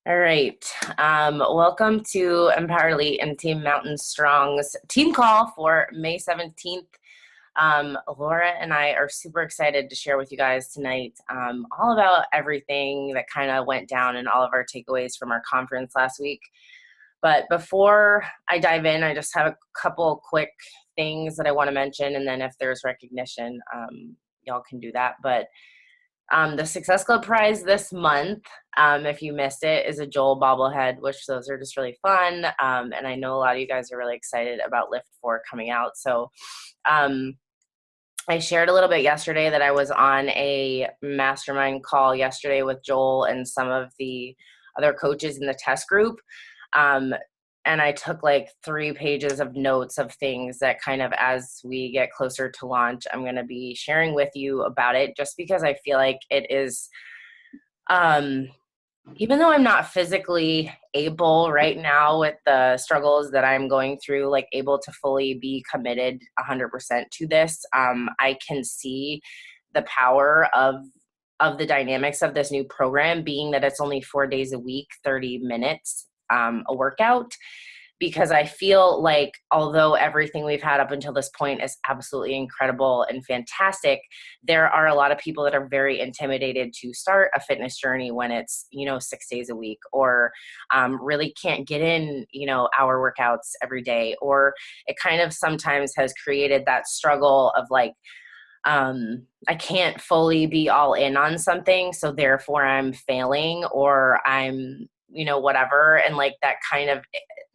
All right. Welcome to Empower Elite and Team Mountain Strong's team call for May 17th. Laura and I are super excited to share with you guys tonight all about everything that kind of went down and all of our takeaways from our conference last week. But before I dive in, I just have a couple quick things that I want to mention. And then if there's recognition, y'all can do that. But the Success Club prize this month, if you missed it, is a Joel bobblehead, which those are just really fun. And I know a lot of you guys are really excited about Lift 4 coming out. So I shared a little bit yesterday that I was on a mastermind call yesterday with Joel and some of the other coaches in the test group. And I took like 3 pages of notes of things that kind of, as we get closer to launch, I'm going to be sharing with you about it, just because I feel like it is, even though I'm not physically able right now with the struggles that I'm going through, like able to fully be committed 100% to this, I can see the power of the dynamics of this new program, being that it's only 4 days a week, 30 minutes, a workout. Because I feel like although everything we've had up until this point is absolutely incredible and fantastic, there are a lot of people that are very intimidated to start a fitness journey when it's, 6 days a week, or really can't get in, hour workouts every day. Or it kind of sometimes has created that struggle of like, I can't fully be all in on something, so therefore I'm failing, or I'm, whatever. And like that kind of,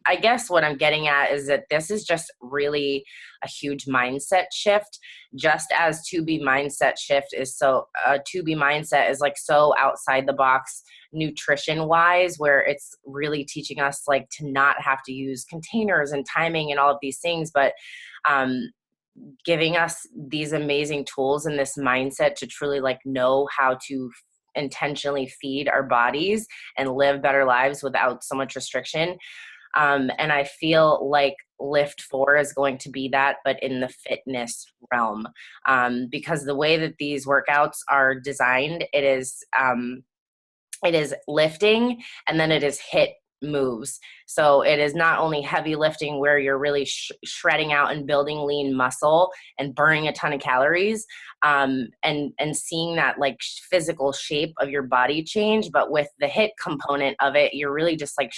I guess what I'm getting at is that this is just really a huge mindset shift, just as to be mindset shift is so, to be mindset is like so outside the box nutrition wise, where it's really teaching us like to not have to use containers and timing and all of these things, but, giving us these amazing tools and this mindset to truly like know how to intentionally feed our bodies and live better lives without so much restriction. And I feel like Lift 4 is going to be that, but in the fitness realm, because the way that these workouts are designed, it is lifting, and then it is hit moves. So it is not only heavy lifting where you're really shredding out and building lean muscle and burning a ton of calories, and seeing that like physical shape of your body change, but with the hit component of it, you're really just like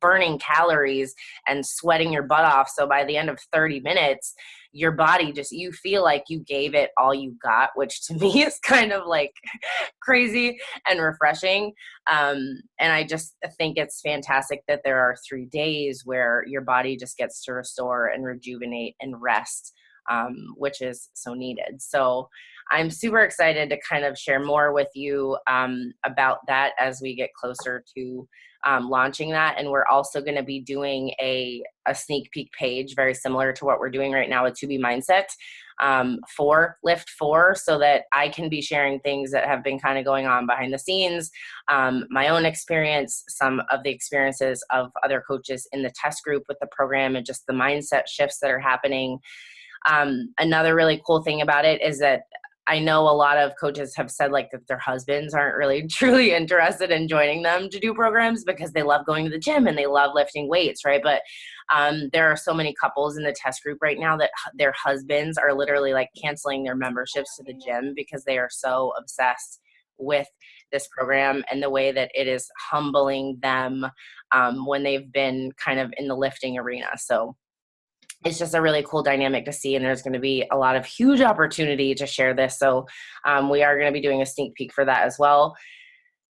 burning calories and sweating your butt off. So by the end of 30 minutes, your body just, you feel like you gave it all you got, which to me is kind of like crazy and refreshing. And I just think it's fantastic that there are 3 days where your body just gets to restore and rejuvenate and rest, which is so needed. So I'm super excited to kind of share more with you about that as we get closer to launching that. And we're also going to be doing a sneak peek page, very similar to what we're doing right now with To Be Mindset, for Lift 4, so that I can be sharing things that have been kind of going on behind the scenes, my own experience, some of the experiences of other coaches in the test group with the program, and just the mindset shifts that are happening. Another really cool thing about it is that I know a lot of coaches have said like that their husbands aren't really truly interested in joining them to do programs because they love going to the gym and they love lifting weights, right? But there are so many couples in the test group right now that their husbands are literally like canceling their memberships to the gym because they are so obsessed with this program and the way that it is humbling them when they've been kind of in the lifting arena. So it's just a really cool dynamic to see, and there's going to be a lot of huge opportunity to share this. So we are going to be doing a sneak peek for that as well.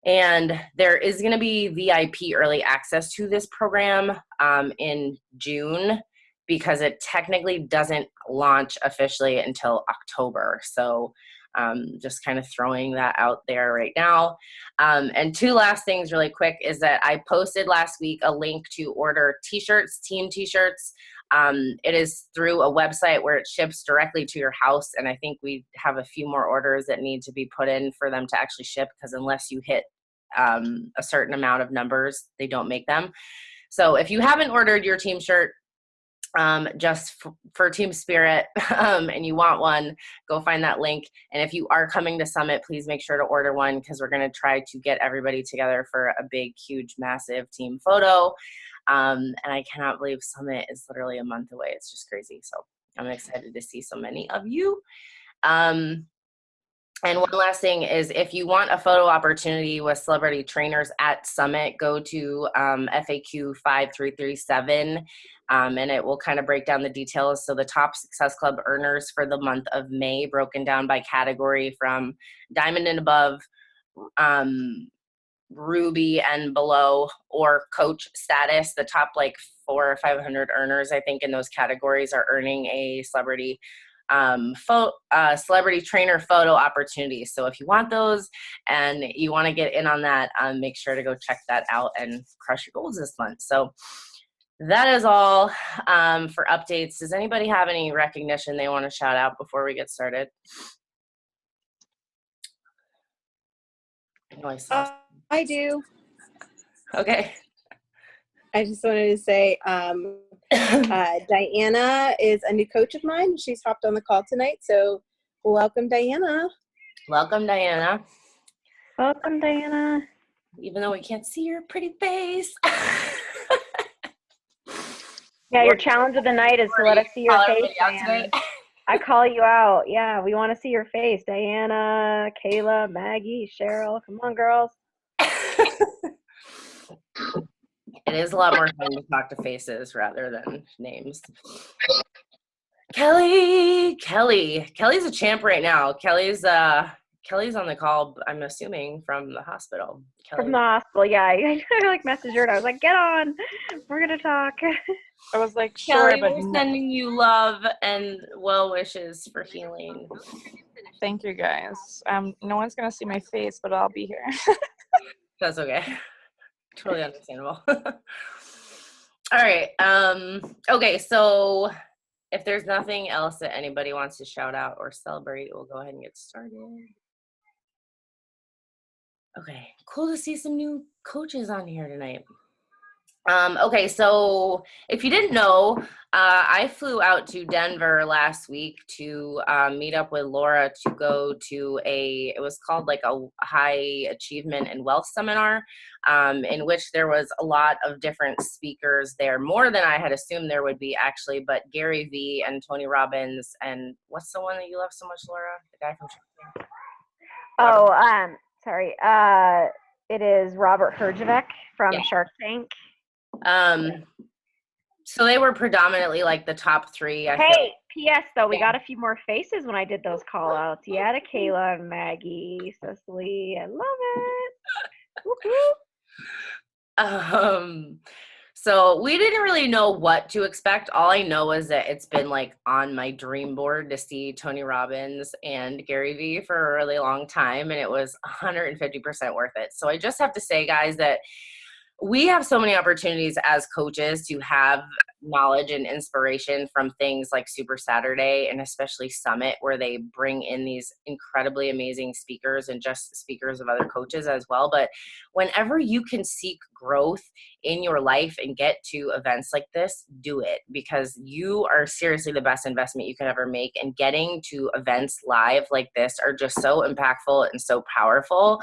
And there is going to be VIP early access to this program in June, because it technically doesn't launch officially until October. So just kind of throwing that out there right now. And 2 last things really quick is that I posted last week a link to order t-shirts, team t-shirts. It is through a website where it ships directly to your house. And I think we have a few more orders that need to be put in for them to actually ship, because unless you hit a certain amount of numbers, they don't make them. So if you haven't ordered your team shirt, just for Team Spirit, and you want one, go find that link. And if you are coming to Summit, please make sure to order one, because we're going to try to get everybody together for a big, huge, massive team photo. And I cannot believe Summit is literally a month away. It's just crazy. So I'm excited to see so many of you. And one last thing is, if you want a photo opportunity with celebrity trainers at Summit, go to FAQ 5337, and it will kind of break down the details. So the top Success Club earners for the month of May, broken down by category from diamond and above, ruby and below, or coach status. The top like 400 or 500 earners, I think, in those categories are earning a celebrity celebrity trainer photo opportunities. So if you want those and you want to get in on that, make sure to go check that out and crush your goals this month. So that is all for updates. Does anybody have any recognition they want to shout out before we get started? I do. Okay. I just wanted to say, Diana is a new coach of mine. She's hopped on the call tonight, so welcome, Diana. Welcome, Diana. Welcome, Diana. Even though we can't see your pretty face. Yeah, your challenge of the night is to let us see your face, Diana. I call you out. Yeah, we want to see your face. Diana, Kayla, Maggie, Cheryl. Come on, girls. It is a lot more fun to talk to faces rather than names. Kelly's a champ right now. Kelly's on the call, I'm assuming, from the hospital. Kelly. From the hospital, yeah. I like messaged her and I was like, get on. We're going to talk. I was like, sure, Kelly, but we're sending you love and well wishes for healing. Thank you, guys. No one's going to see my face, but I'll be here. That's okay. Totally understandable. All right. Okay, so if there's nothing else that anybody wants to shout out or celebrate, we'll go ahead and get started. Okay, cool to see some new coaches on here tonight. Okay, so if you didn't know, I flew out to Denver last week to meet up with Laura to go to it was called like a high achievement and wealth seminar, in which there was a lot of different speakers there, more than I had assumed there would be actually, but Gary Vee and Tony Robbins, and what's the one that you love so much, Laura? The guy from Oh, sorry. It is Robert Herjavec from Shark Tank. So they were predominantly like the top three. Hey, P.S. though, we got a few more faces when I did those call outs. Yeah, to Kayla and Maggie, Cecily. I love it. So we didn't really know what to expect. All I know is that it's been like on my dream board to see Tony Robbins and Gary Vee for a really long time, and it was 150% worth it. So I just have to say, guys, that we have so many opportunities as coaches to have knowledge and inspiration from things like Super Saturday and especially Summit, where they bring in these incredibly amazing speakers and just speakers of other coaches as well. But whenever you can seek growth in your life and get to events like this, do it, because you are seriously the best investment you can ever make. And getting to events live like this are just so impactful and so powerful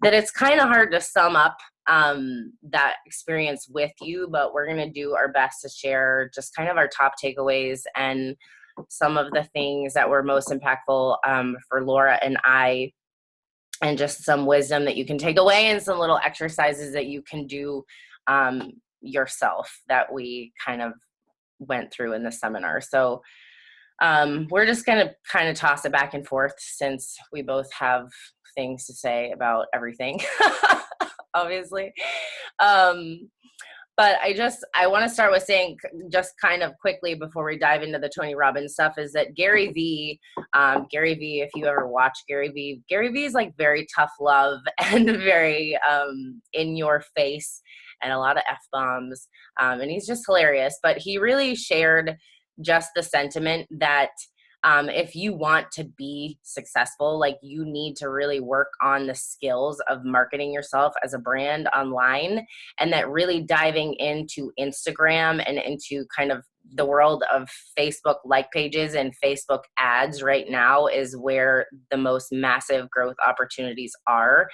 that it's kind of hard to sum up that experience with you, but we're going to do our best to share just kind of our top takeaways and some of the things that were most impactful for Laura and I, and just some wisdom that you can take away and some little exercises that you can do yourself that we kind of went through in the seminar. So we're just going to kind of toss it back and forth since we both have things to say about everything, obviously. But I want to start with saying just kind of quickly before we dive into the Tony Robbins stuff is that Gary Vee, if you ever watch Gary Vee is like very tough love and very in your face and a lot of F-bombs. And he's just hilarious, but he really shared just the sentiment that if you want to be successful, like you need to really work on the skills of marketing yourself as a brand online, and that really diving into Instagram and into kind of the world of Facebook like pages and Facebook ads right now is where the most massive growth opportunities are.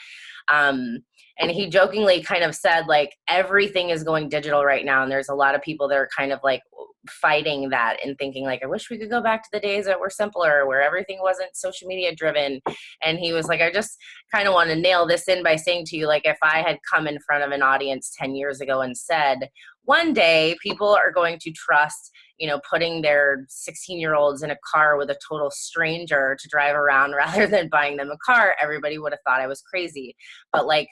And he jokingly kind of said, like, everything is going digital right now. And there's a lot of people that are kind of like fighting that and thinking like, I wish we could go back to the days that were simpler, where everything wasn't social media driven. And he was like, I just kind of want to nail this in by saying to you, like, if I had come in front of an audience 10 years ago and said, one day people are going to trust, you know, putting their 16-year-olds in a car with a total stranger to drive around rather than buying them a car, everybody would have thought I was crazy. But like,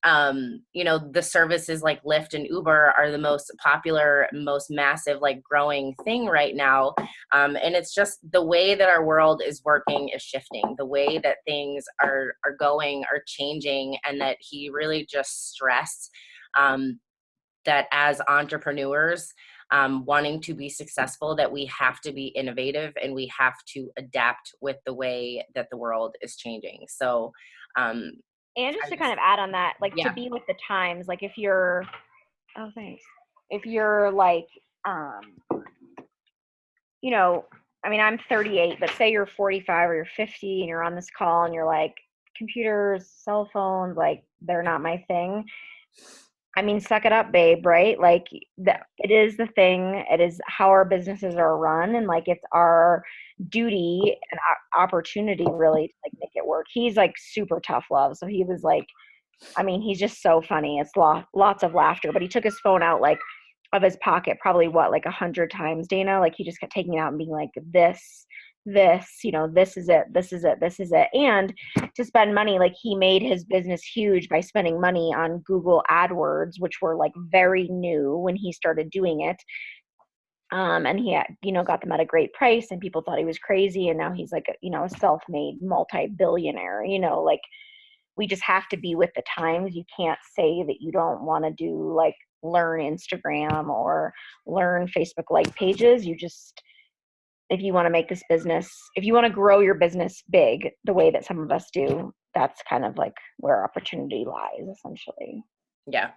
you know, the services like Lyft and Uber are the most popular, most massive, like growing thing right now. And it's just the way that our world is working is shifting. The way that things are going are changing, and that he really just stressed that as entrepreneurs, wanting to be successful, that we have to be innovative and we have to adapt with the way that the world is changing. So, and just to kind of add on that, like yeah. to be with the times, like if you're, oh, thanks. If you're like, you know, I mean, I'm 38, but say you're 45 or you're 50 and you're on this call and you're like, computers, cell phones, like they're not my thing. I mean, suck it up, babe, right? Like it is the thing. It is how our businesses are run, and like it's our duty and opportunity really to like make it work. He's like super tough love, so he was like, I mean, he's just so funny. It's lots of laughter, but he took his phone out like of his pocket probably like 100 times, Dana. Like he just kept taking it out and being like, this, you know, this is it. And to spend money, like he made his business huge by spending money on Google AdWords, which were like very new when he started doing it. And he had, you know, got them at a great price, and people thought he was crazy. And now he's like, you know, a self-made multi-billionaire, you know, like we just have to be with the times. You can't say that you don't want to do like learn Instagram or learn Facebook like pages. You just, if you want to make this business, if you want to grow your business big the way that some of us do, that's kind of like where opportunity lies, essentially. Yeah,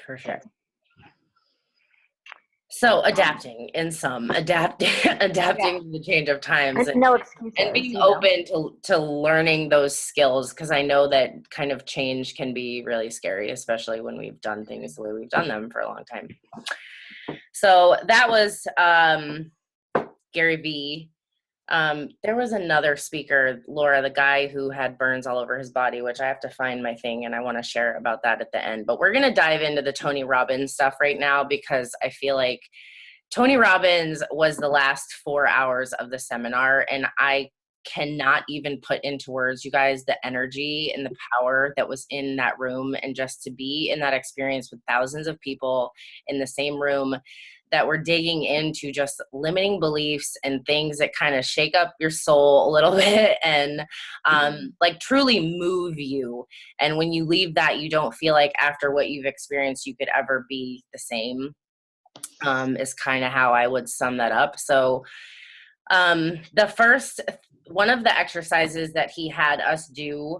for sure. So adapting to the change of times, and, no excuses, and being open to learning those skills, because I know that kind of change can be really scary, especially when we've done things the way we've done them for a long time. So that was Gary Vee. There was another speaker, Laura, the guy who had burns all over his body, which I have to find my thing and I want to share about that at the end. But we're going to dive into the Tony Robbins stuff right now, because I feel like Tony Robbins was the last 4 hours of the seminar, and I cannot even put into words, you guys, the energy and the power that was in that room, and just to be in that experience with thousands of people in the same room that were digging into just limiting beliefs and things that kind of shake up your soul a little bit and like truly move you. And when you leave that, you don't feel like after what you've experienced, you could ever be the same, is kind of how I would sum that up. So the first, one of the exercises that he had us do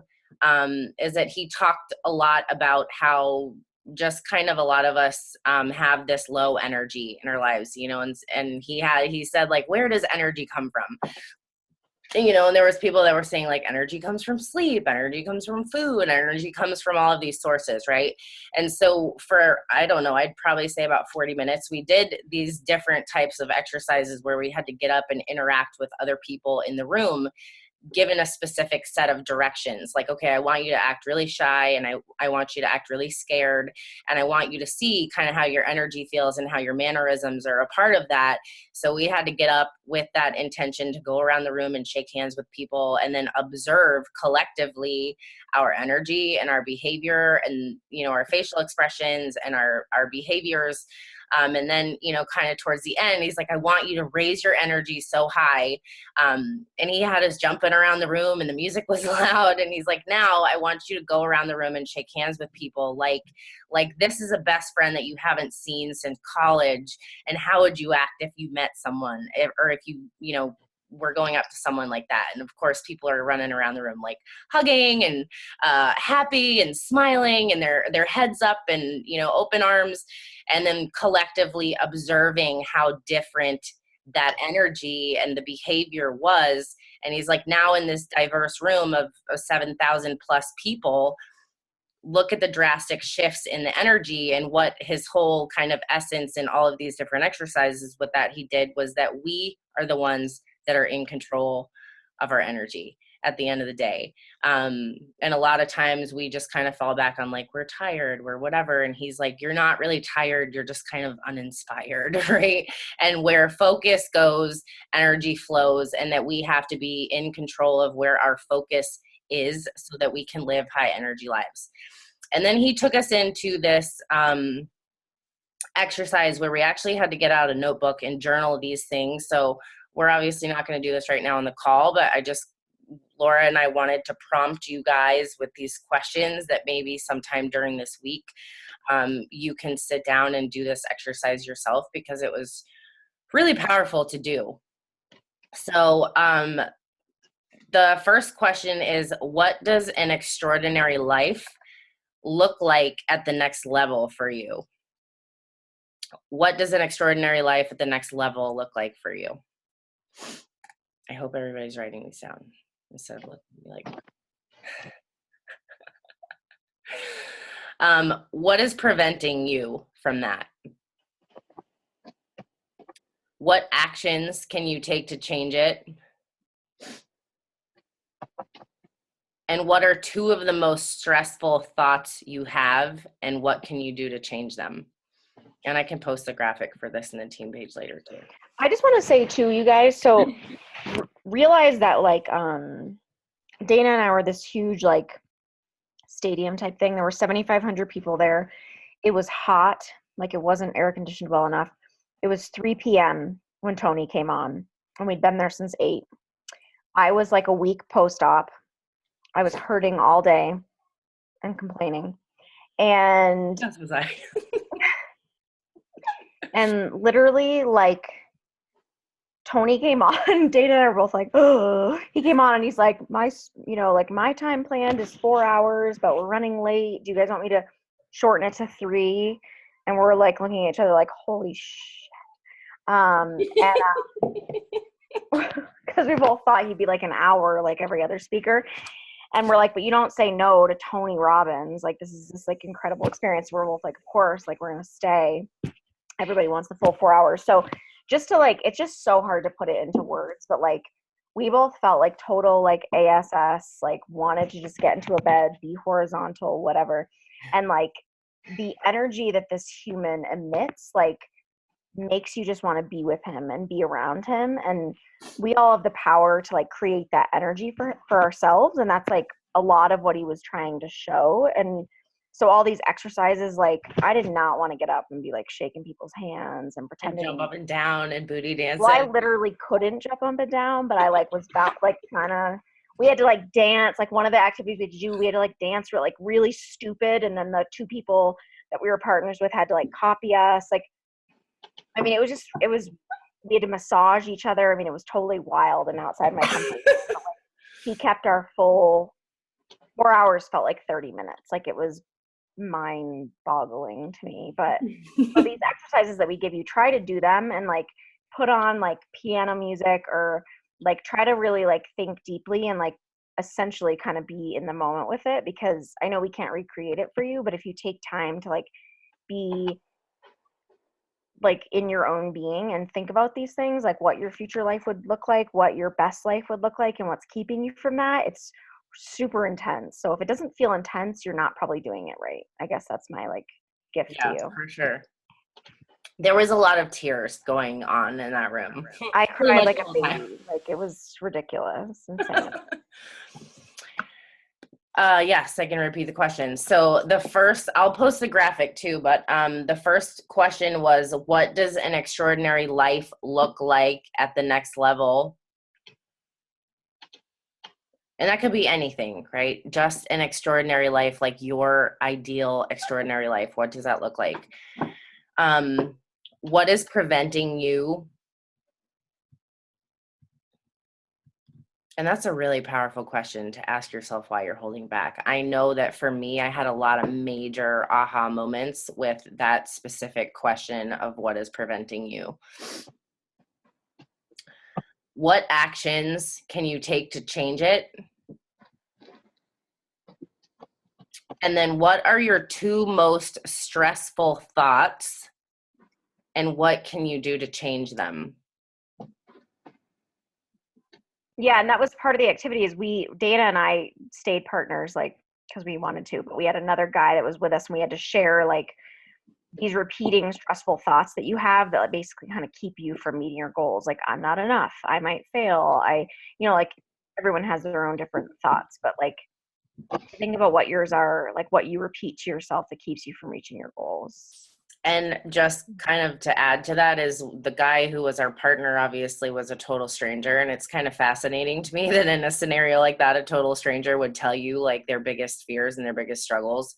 is that he talked a lot about how just kind of a lot of us have this low energy in our lives, you know, and he said, like, where does energy come from? And, you know, and there was people that were saying like energy comes from sleep, energy comes from food, energy comes from all of these sources, right? And so for, I don't know, I'd probably say about 40 minutes, we did these different types of exercises where we had to get up and interact with other people in the room, given a specific set of directions. Like, okay, I want you to act really shy, and I want you to act really scared, and I want you to see kind of how your energy feels and how your mannerisms are a part of that. So we had to get up with that intention to go around the room and shake hands with people, and then observe collectively our energy and our behavior, and, you know, our facial expressions and our behaviors. And then, you know, kind of towards the end, he's like, I want you to raise your energy so high. And he had us jumping around the room, and the music was loud. And he's like, now I want you to go around the room and shake hands with people. Like this is a best friend that you haven't seen since college. And how would you act if you met someone, or if you know, we're going up to someone like that. And of course, people are running around the room like hugging and happy and smiling and their heads up and, you know, open arms, and then collectively observing how different that energy and the behavior was. And he's like, now in this diverse room of 7,000 plus people, look at the drastic shifts in the energy. And what his whole kind of essence in all of these different exercises, what that he did was that we are the ones that are in control of our energy at the end of the day. And a lot of times we just kind of fall back on like, we're tired, we're whatever. And he's like, you're not really tired. You're just kind of uninspired, right? And where focus goes, energy flows, and that we have to be in control of where our focus is so that we can live high energy lives. And then he took us into this exercise where we actually had to get out a notebook and journal these things. So we're obviously not going to do this right now on the call, but Laura and I wanted to prompt you guys with these questions that maybe sometime during this week, you can sit down and do this exercise yourself, because it was really powerful to do. So the first question is, what does an extraordinary life look like at the next level for you? What does an extraordinary life at the next level look like for you? I hope everybody's writing these down instead of looking like. What is preventing you from that? What actions can you take to change it? And what are two of the most stressful thoughts you have, and what can you do to change them? And I can post a graphic for this in the team page later too. I just want to say too, you guys, so realize that like Dana and I were this huge like stadium type thing. There were 7,500 people there. It was hot, like it wasn't air conditioned well enough. It was 3 p.m. when Tony came on, and we'd been there since 8. I was like a week post-op. I was hurting all day and complaining. And That's was I. and literally like Tony came on, Dana and I were both like, oh, he came on and he's like, my time planned is 4 hours, but we're running late. Do you guys want me to shorten it to 3? And we're like looking at each other like, holy shit. Because we both thought he'd be like an hour, like every other speaker. And we're like, but you don't say no to Tony Robbins. Like, this is this like incredible experience. We're both like, of course, like we're going to stay. Everybody wants the full 4 hours. So just to like, it's just so hard to put it into words, but like, we both felt like total like ASS, like wanted to just get into a bed, be horizontal, whatever. And like the energy that this human emits, like makes you just want to be with him and be around him. And we all have the power to like create that energy for ourselves. And that's like a lot of what he was trying to show. And so all these exercises, like I did not want to get up and be like shaking people's hands and pretending. And jump up and down and booty dancing. Well, I literally couldn't jump up and down, but I like was about like kind of, we had to like dance. Like one of the activities we did, we had to like dance like really stupid. And then the 2 people that we were partners with had to like copy us. Like, I mean, we had to massage each other. I mean, it was totally wild and outside my comfort zone. Like, he kept our full 4 hours, felt like 30 minutes. Like it was mind boggling to me. But these exercises that we give you, try to do them and like put on like piano music or like try to really like think deeply and like essentially kind of be in the moment with it, because I know we can't recreate it for you, but if you take time to like be like in your own being and think about these things, like what your future life would look like, what your best life would look like, and what's keeping you from that, it's super intense. So if it doesn't feel intense, you're not probably doing it right. I guess that's my like gift to you. For sure. There was a lot of tears going on in that room. I cried like a baby. Like it was ridiculous. Insane. Yes, I can repeat the question. So the first, I'll post the graphic too, but the first question was, what does an extraordinary life look like at the next level? And that could be anything, right? Just an extraordinary life, like your ideal extraordinary life. What does that look like? What is preventing you And that's a really powerful question to ask yourself why you're holding back. I know that for me, I had a lot of major aha moments with that specific question of what is preventing you. What actions can you take to change it? And then what are your 2 most stressful thoughts? And what can you do to change them? Yeah, and that was part of the activity is Dana and I stayed partners, like, because we wanted to, but we had another guy that was with us and we had to share like these repeating stressful thoughts that you have that basically kind of keep you from meeting your goals. Like, I'm not enough. I might fail. Like everyone has their own different thoughts, but like think about what yours are, like what you repeat to yourself that keeps you from reaching your goals. And just kind of to add to that is the guy who was our partner obviously was a total stranger. And it's kind of fascinating to me that in a scenario like that, a total stranger would tell you like their biggest fears and their biggest struggles.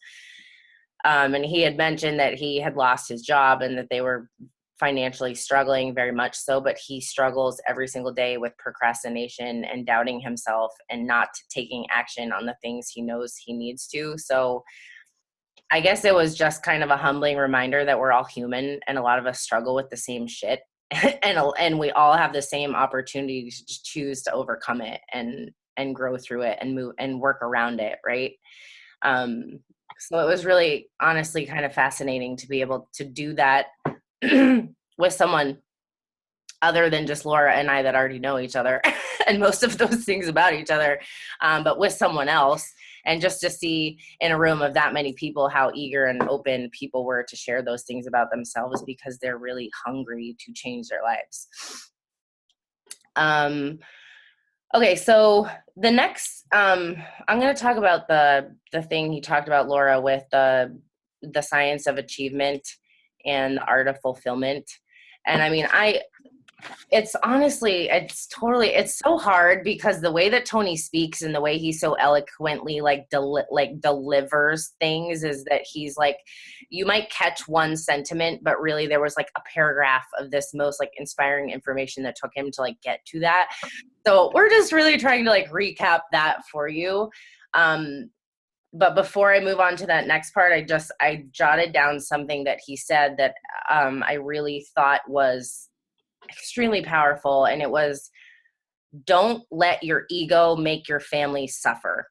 And he had mentioned that he had lost his job and that they were financially struggling very much so, but he struggles every single day with procrastination and doubting himself and not taking action on the things he knows he needs to. So I guess it was just kind of a humbling reminder that we're all human and a lot of us struggle with the same shit and we all have the same opportunity to choose to overcome it and grow through it and move and work around it, right? So it was really honestly kind of fascinating to be able to do that with someone other than just Laura and I that already know each other and most of those things about each other, but with someone else. And just to see in a room of that many people how eager and open people were to share those things about themselves because they're really hungry to change their lives. Okay, so the next, I'm going to talk about the thing he talked about, Laura, with the science of achievement and the art of fulfillment. And I mean, it's honestly, it's so hard because the way that Tony speaks and the way he so eloquently delivers things is that he's like, you might catch one sentiment, but really there was like a paragraph of this most like inspiring information that took him to like get to that. So we're just really trying to like recap that for you. But before I move on to that next part, I jotted down something that he said that I really thought was extremely powerful. And it was, don't let your ego make your family suffer.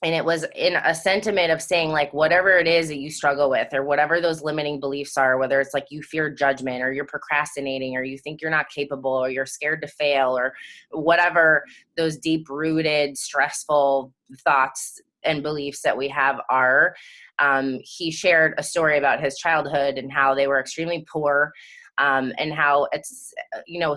And it was in a sentiment of saying like, whatever it is that you struggle with, or whatever those limiting beliefs are, whether it's like you fear judgment or you're procrastinating or you think you're not capable or you're scared to fail or whatever those deep rooted stressful thoughts and beliefs that we have are. He shared a story about his childhood and how they were extremely poor. And how it's,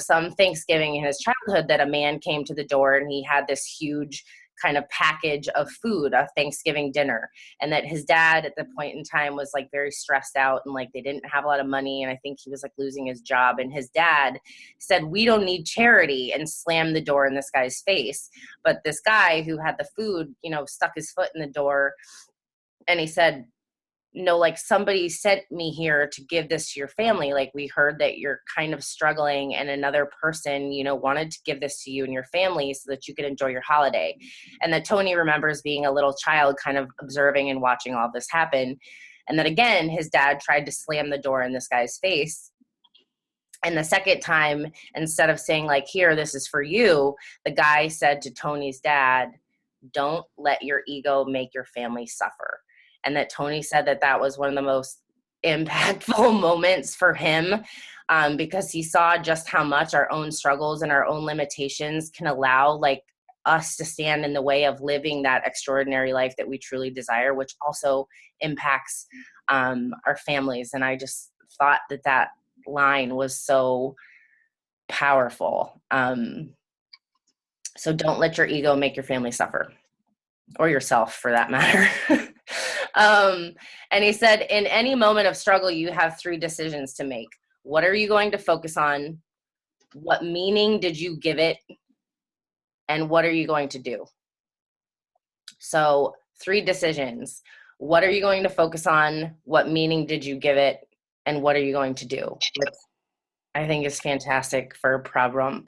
some Thanksgiving in his childhood that a man came to the door and he had this huge kind of package of food, a Thanksgiving dinner, and that his dad at the point in time was like very stressed out and like they didn't have a lot of money. And I think he was like losing his job. And his dad said, "We don't need charity," and slammed the door in this guy's face. But this guy who had the food, stuck his foot in the door and he said, "No, like somebody sent me here to give this to your family. Like we heard that you're kind of struggling and another person, wanted to give this to you and your family so that you could enjoy your holiday." And that Tony remembers being a little child kind of observing and watching all this happen. And that again, his dad tried to slam the door in this guy's face. And the second time, instead of saying like, "Here, this is for you," the guy said to Tony's dad, "Don't let your ego make your family suffer." And that Tony said that that was one of the most impactful moments for him, because he saw just how much our own struggles and our own limitations can allow like us to stand in the way of living that extraordinary life that we truly desire, which also impacts our families. And I just thought that line was so powerful. So don't let your ego make your family suffer, or yourself for that matter. And he said, in any moment of struggle, you have 3 decisions to make. What are you going to focus on? What meaning did you give it? And what are you going to do? So 3 decisions. What are you going to focus on? What meaning did you give it? And what are you going to do? I think is fantastic for problem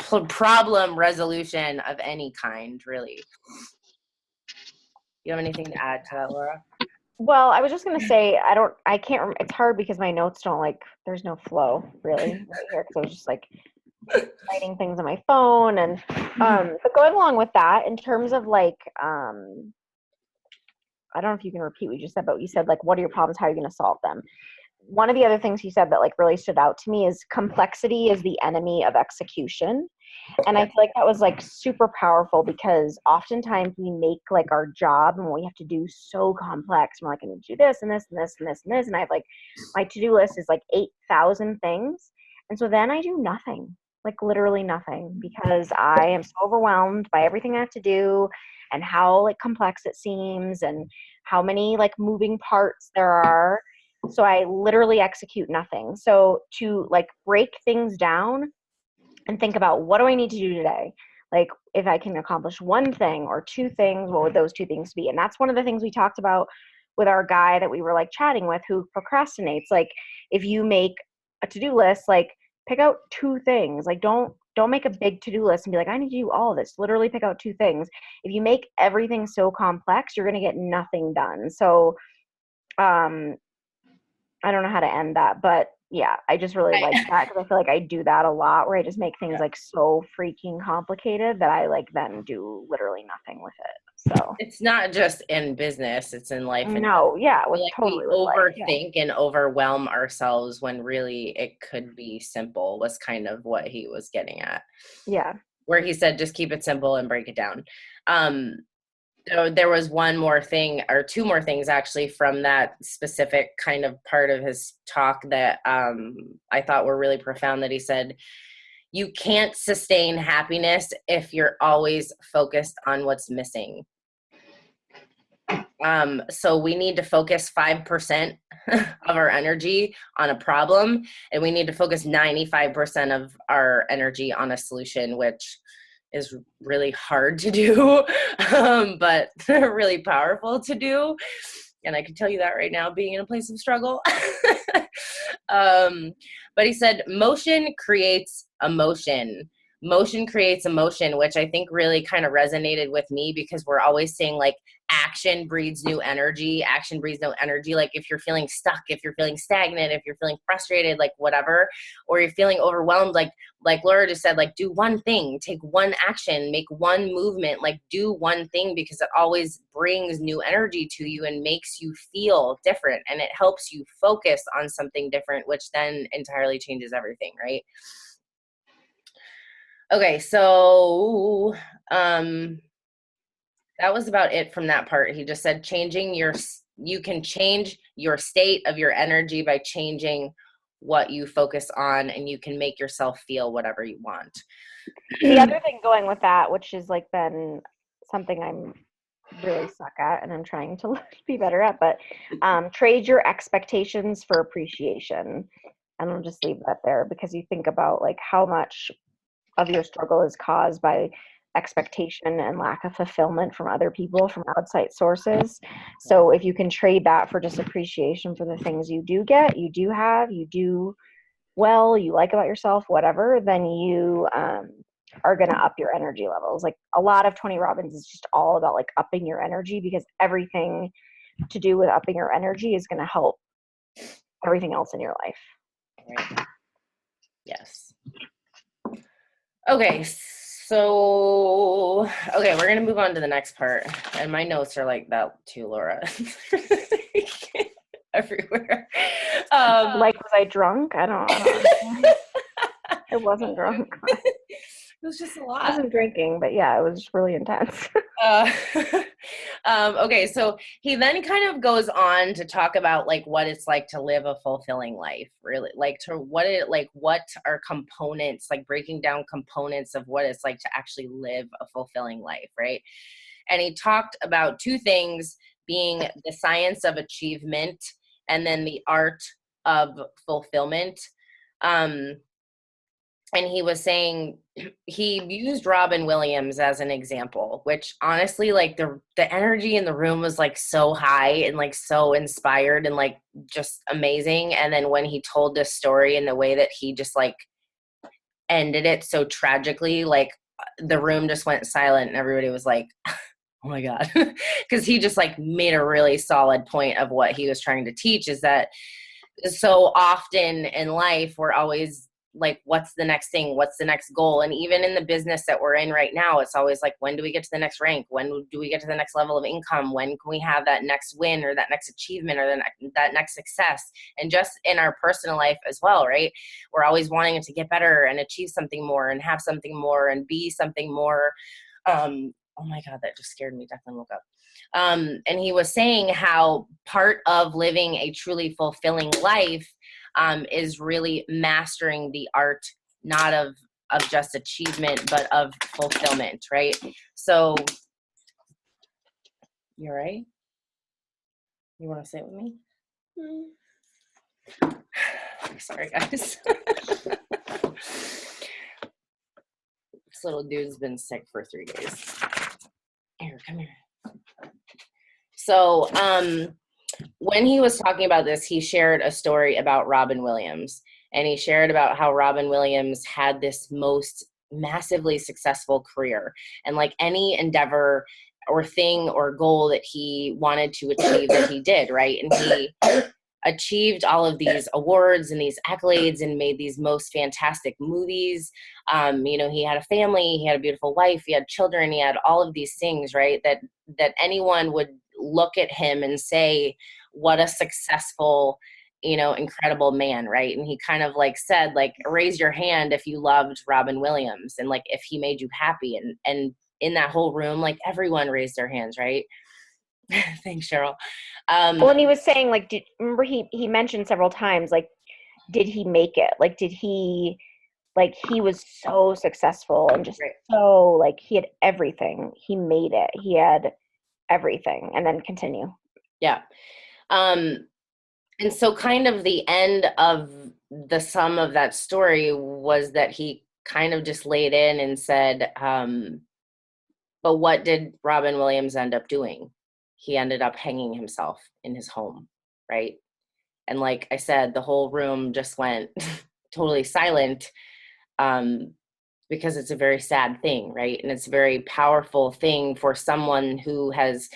resolution of any kind, really. You have anything to add to that, Laura? Well, I was just gonna say I can't. It's hard because my notes don't there's no flow really right here because I was just like writing things on my phone and but going along with that in terms of I don't know if you can repeat what you just said, but you said what are your problems? How are you gonna solve them? One of the other things you said that really stood out to me is complexity is the enemy of execution. And I feel like that was super powerful because oftentimes we make our job and what we have to do so complex. We're I need to do this and this and this and this and this. And I have my to-do list is 8,000 things. And so then I do nothing, literally nothing, because I am so overwhelmed by everything I have to do and how complex it seems and how many moving parts there are. So I literally execute nothing. So to break things down and think about what do I need to do today? If I can accomplish one thing or two things, what would those two things be? And that's one of the things we talked about with our guy that we were chatting with who procrastinates. If you make a to-do list, pick out two things. Don't make a big to-do list and be I need to do all of this. Literally pick out two things. If you make everything so complex, you're going to get nothing done. So I don't know how to end that, but yeah, I just really like that because I feel I do that a lot where I just make things so freaking complicated that I then do literally nothing with it. So it's not just in business, it's in life. No, yeah, it was we totally overthink and overwhelm ourselves when really it could be simple was kind of what he was getting at. Yeah. Where he said, just keep it simple and break it down. So there was one more thing or two more things actually from that specific kind of part of his talk that I thought were really profound that he said, you can't sustain happiness if you're always focused on what's missing. So we need to focus 5% of our energy on a problem, and we need to focus 95% of our energy on a solution, which is really hard to do, but really powerful to do. And I can tell you that right now, being in a place of struggle. But he said, motion creates emotion. Motion creates emotion, which I think really kind of resonated with me because we're always saying action breeds new energy. Action breeds no energy. If you're feeling stuck, if you're feeling stagnant, if you're feeling frustrated, whatever, or you're feeling overwhelmed, like Laura just said, do one thing, take one action, make one movement, do one thing because it always brings new energy to you and makes you feel different. And it helps you focus on something different, which then entirely changes everything, right? Okay, so that was about it from that part. He just said you can change your state of your energy by changing what you focus on, and you can make yourself feel whatever you want. The other thing going with that, which is been something I'm really suck at and I'm trying to be better at, but trade your expectations for appreciation. And I'll just leave that there because you think about how much of your struggle is caused by expectation and lack of fulfillment from other people, from outside sources. So if you can trade that for just appreciation for the things you do get, you do have, you do well, you like about yourself, whatever, then you are going to up your energy levels. A lot of Tony Robbins is just all about upping your energy because everything to do with upping your energy is going to help everything else in your life. Right. Yes. Okay, so we're gonna move on to the next part, and my notes are like that too, Laura. Everywhere. Was I drunk? I don't know. I wasn't drunk. It was just a lot. I wasn't drinking, but yeah, it was just really intense. Okay, so he then kind of goes on to talk about what it's like to live a fulfilling life, really, what are components, breaking down components of what it's like to actually live a fulfilling life, right? And he talked about two things being the science of achievement and then the art of fulfillment. And he was saying he used Robin Williams as an example, which honestly, the energy in the room was so high and so inspired and just amazing. And then when he told this story in the way that he just ended it so tragically, like the room just went silent and everybody was like, oh my God. Because he just like made a really solid point of what he was trying to teach, is that so often in life, we're always like, what's the next thing? What's the next goal? And even in the business that we're in right now, it's always like, when do we get to the next rank? When do we get to the next level of income? When can we have that next win or that next achievement or that next success? And just in our personal life as well, right? We're always wanting to get better and achieve something more and have something more and be something more. Oh my God, that just scared me. Declan woke up. And he was saying how part of living a truly fulfilling life is really mastering the art, not of just achievement, but of fulfillment, right? So, you're right. You want to say it with me? Sorry, guys. This little dude's been sick for 3 days. Here, come here. So, when he was talking about this, he shared a story about Robin Williams, and he shared about how Robin Williams had this most massively successful career, and like any endeavor or thing or goal that he wanted to achieve that he did, right? And he achieved all of these awards and these accolades and made these most fantastic movies. He had a family, he had a beautiful wife, he had children, he had all of these things, right? That anyone would look at him and say, what a successful, incredible man, right? And he kind of like said, like, raise your hand if you loved Robin Williams and like if he made you happy. And in that whole room, like everyone raised their hands, right? Thanks, Cheryl. Well, and he was saying, like, remember he mentioned several times, like, did he make it? Like, he was so successful and just right. so, like, he had everything. He made it. He had everything. And then continue. Yeah. And so kind of the end of the sum of that story was that he kind of just laid in and said, but what did Robin Williams end up doing? He ended up hanging himself in his home, right? And like I said, the whole room just went totally silent, because it's a very sad thing, right? And it's a very powerful thing for someone who has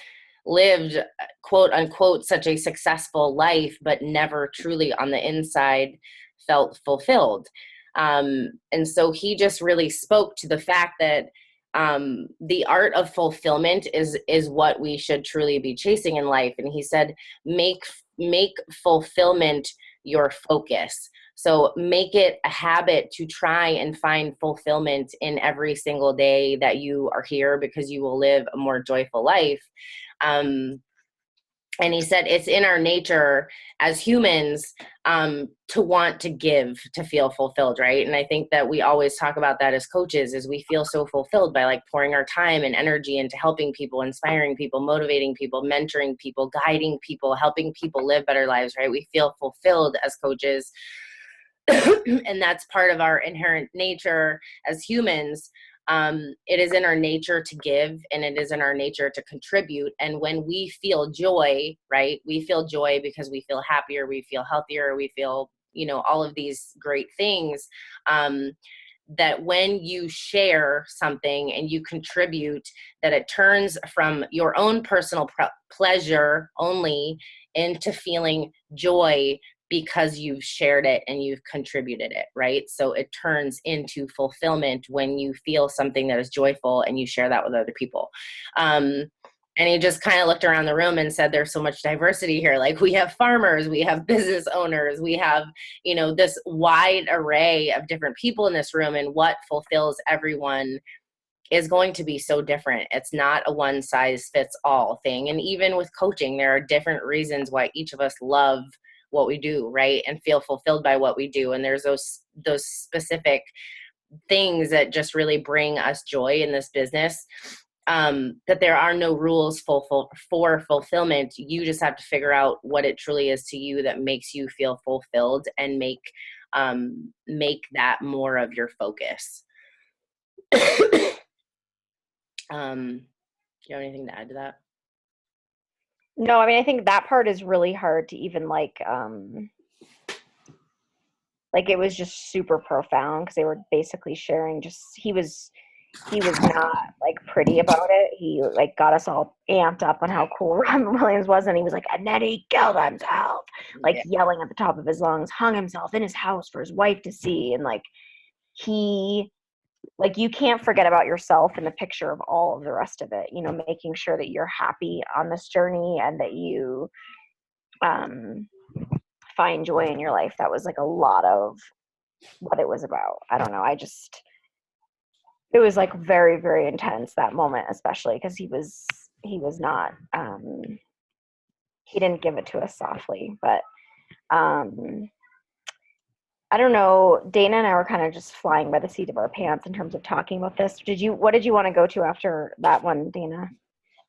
lived, quote unquote, such a successful life, but never truly on the inside felt fulfilled. And so he just really spoke to the fact that the art of fulfillment is what we should truly be chasing in life. And he said, make fulfillment your focus. So make it a habit to try and find fulfillment in every single day that you are here, because you will live a more joyful life. And he said it's in our nature as humans to want to give, to feel fulfilled, right? And I think that we always talk about that as coaches, is we feel so fulfilled by like pouring our time and energy into helping people, inspiring people, motivating people, mentoring people, guiding people, helping people live better lives, right? We feel fulfilled as coaches. And that's part of our inherent nature as humans. It is in our nature to give, and it is in our nature to contribute. And when we feel joy, right, we feel joy because we feel happier, we feel healthier, we feel, all of these great things. That when you share something and you contribute, that it turns from your own personal pleasure only into feeling joy because you've shared it and you've contributed it, right? So it turns into fulfillment when you feel something that is joyful and you share that with other people. And he just kind of looked around the room and said, there's so much diversity here. Like, we have farmers, we have business owners, we have, this wide array of different people in this room, and what fulfills everyone is going to be so different. It's not a one size fits all thing. And even with coaching, there are different reasons why each of us love what we do, right? And feel fulfilled by what we do. And there's those specific things that just really bring us joy in this business. That there are no rules for fulfillment. You just have to figure out what it truly is to you that makes you feel fulfilled, and make that more of your focus. Do you have anything to add to that? No, I mean, I think that part is really hard to even like Like it was just super profound because they were basically sharing just he was not like pretty about it. He like got us all amped up on how cool Robin Williams was, and he was like, and then he killed himself, like yelling at the top of his lungs, hung himself in his house for his wife to see, and like he like you can't forget about yourself in the picture of all of the rest of it. You know, making sure that you're happy on this journey and that you find joy in your life. That was like a lot of what it was about. I don't know. It was like very, very intense that moment, especially because he was not, he didn't give it to us softly, but I don't know. Dana and I were kind of just flying by the seat of our pants in terms of talking about this. What did you want to go to after that one, Dana?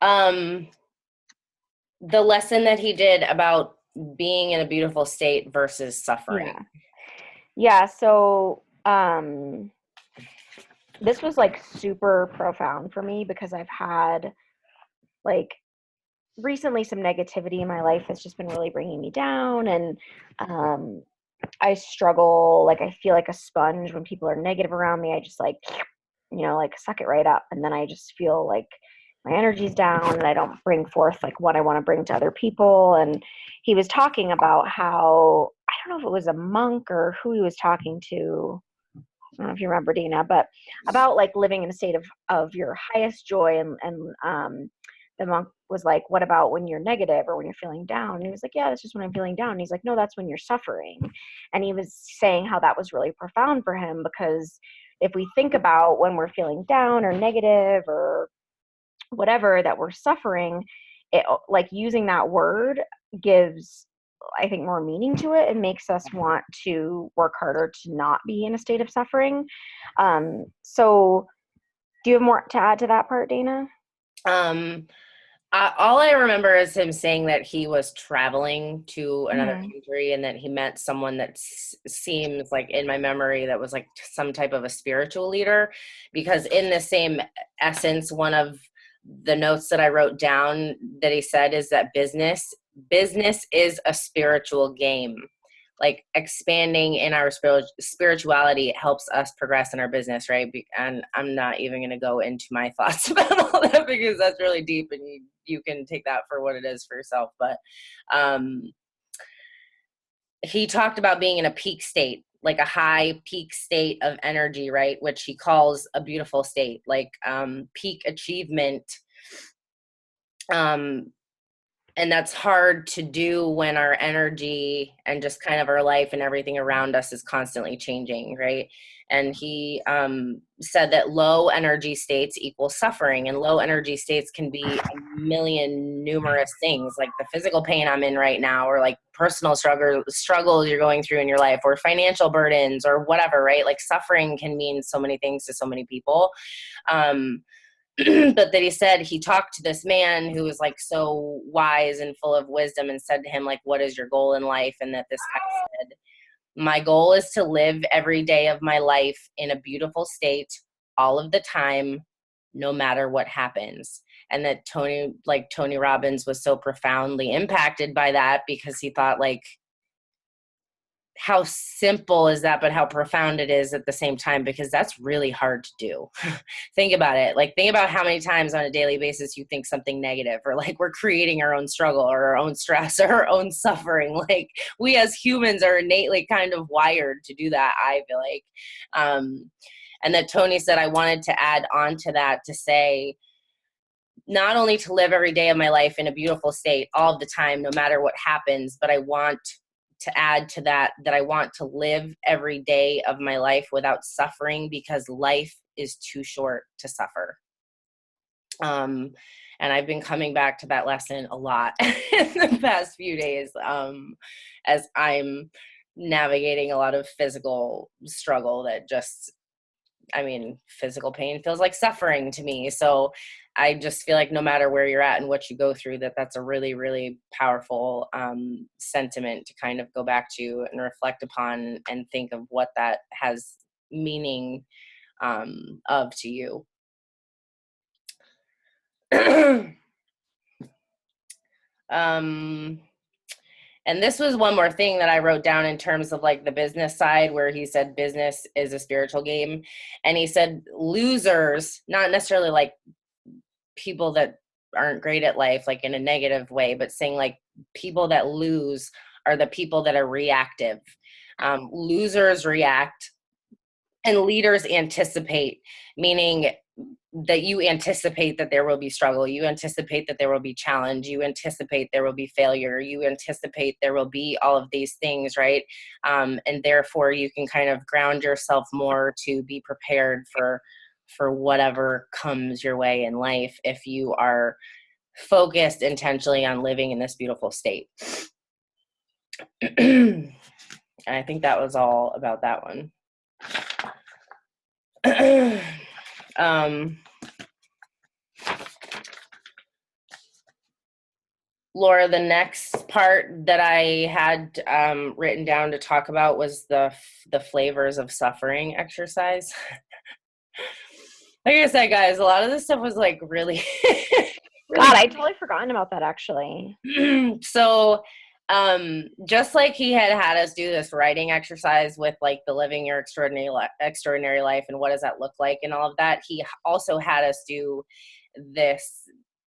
The lesson that he did about being in a beautiful state versus suffering. Yeah. So, this was like super profound for me because I've had like recently some negativity in my life that's just been really bringing me down, and I struggle, like I feel like a sponge when people are negative around me. I just like, you know, like suck it right up, and then I just feel like my energy's down and I don't bring forth like what I want to bring to other people. And he was talking about how, I don't know if it was a monk or who he was talking to, I don't know if you remember, Dina, but about like living in a state of your highest joy. And the monk was like, what about when you're negative or when you're feeling down? And he was like, yeah, that's just when I'm feeling down. And he's like, no, that's when you're suffering. And he was saying how that was really profound for him, because if we think about when we're feeling down or negative or whatever that we're suffering, it like using that word gives, I think, more meaning to it and makes us want to work harder to not be in a state of suffering. So do you have more to add to that part, Dana? All I remember is him saying that he was traveling to another country and that he met someone that seems like, in my memory, that was like some type of a spiritual leader, because in the same essence, one of the notes that I wrote down that he said is that business is a spiritual game. Like expanding in our spirituality helps us progress in our business, right? And I'm not even going to go into my thoughts about all that because that's really deep, and you can take that for what it is for yourself. But he talked about being in a peak state, like a high peak state of energy, right? Which he calls a beautiful state, like peak achievement. And that's hard to do when our energy and just kind of our life and everything around us is constantly changing, right? And he said that low energy states equal suffering, and low energy states can be a million numerous things, like the physical pain I'm in right now, or like personal struggles you're going through in your life, or financial burdens, or whatever, right? Like suffering can mean so many things to so many people. But that he said he talked to this man who was like so wise and full of wisdom, and said to him, like, what is your goal in life? And that this guy said, my goal is to live every day of my life in a beautiful state all of the time, no matter what happens. And that Tony Robbins was so profoundly impacted by that, because he thought, like, how simple is that, but how profound it is at the same time, because that's really hard to do. Think about it. Like, think about how many times on a daily basis you think something negative, or like we're creating our own struggle or our own stress or our own suffering. Like, we as humans are innately kind of wired to do that, I feel like. And that Tony said, I wanted to add on to that to say, not only to live every day of my life in a beautiful state all the time, no matter what happens, but I want to add to that I want to live every day of my life without suffering, because life is too short to suffer. And I've been coming back to that lesson a lot in the past few days, as I'm navigating a lot of physical struggle that just, I mean, physical pain feels like suffering to me. So I just feel like no matter where you're at and what you go through, that's a really, really powerful sentiment to kind of go back to and reflect upon and think of what that has meaning of to you. And this was one more thing that I wrote down in terms of like the business side, where he said business is a spiritual game. And he said losers, not necessarily like people that aren't great at life, like in a negative way, but saying like people that lose are the people that are reactive. Losers react and leaders anticipate, meaning that you anticipate that there will be struggle. You anticipate that there will be challenge. You anticipate there will be failure. You anticipate there will be all of these things, right? And therefore you can kind of ground yourself more to be prepared for whatever comes your way in life if you are focused intentionally on living in this beautiful state. And I think that was all about that one. Laura, the next part that I had written down to talk about was the flavors of suffering exercise. Like I said, guys, a lot of this stuff was like really, God, I totally forgotten about that actually. So just like he had us do this writing exercise with like the living your extraordinary life and what does that look like and all of that, he also had us do this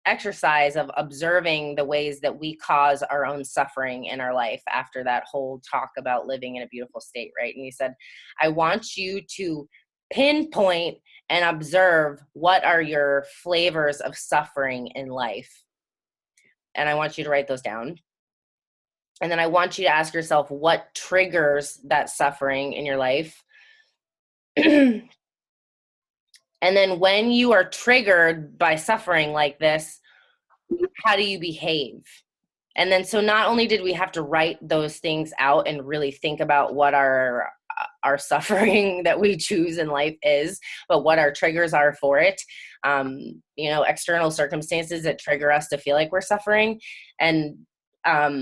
exercise of observing the ways that we cause our own suffering in our life after that whole talk about living in a beautiful state, right? And he said, I want you to pinpoint and observe what are your flavors of suffering in life. And I want you to write those down. And then I want you to ask yourself what triggers that suffering in your life. And then when you are triggered by suffering like this, how do you behave? And then so not only did we have to write those things out and really think about what our suffering that we choose in life is, but what our triggers are for it. External circumstances that trigger us to feel like we're suffering. And how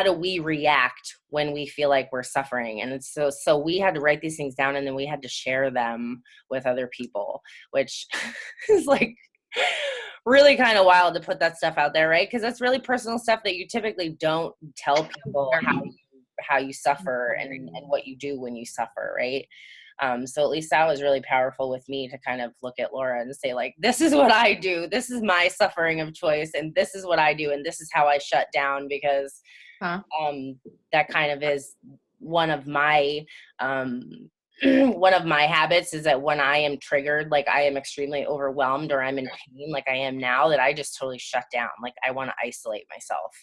do we react when we feel like we're suffering? And it's so we had to write these things down and then we had to share them with other people, which is like really kind of wild to put that stuff out there, right? Because that's really personal stuff that you typically don't tell people how you suffer and what you do when you suffer, right? So at least that was really powerful with me to kind of look at Laura and say like, this is what I do. This is my suffering of choice. And this is what I do. And this is how I shut down because that kind of is one of my habits is that when I am triggered, like I am extremely overwhelmed or I'm in pain, like I am now, that I just totally shut down. Like I want to isolate myself.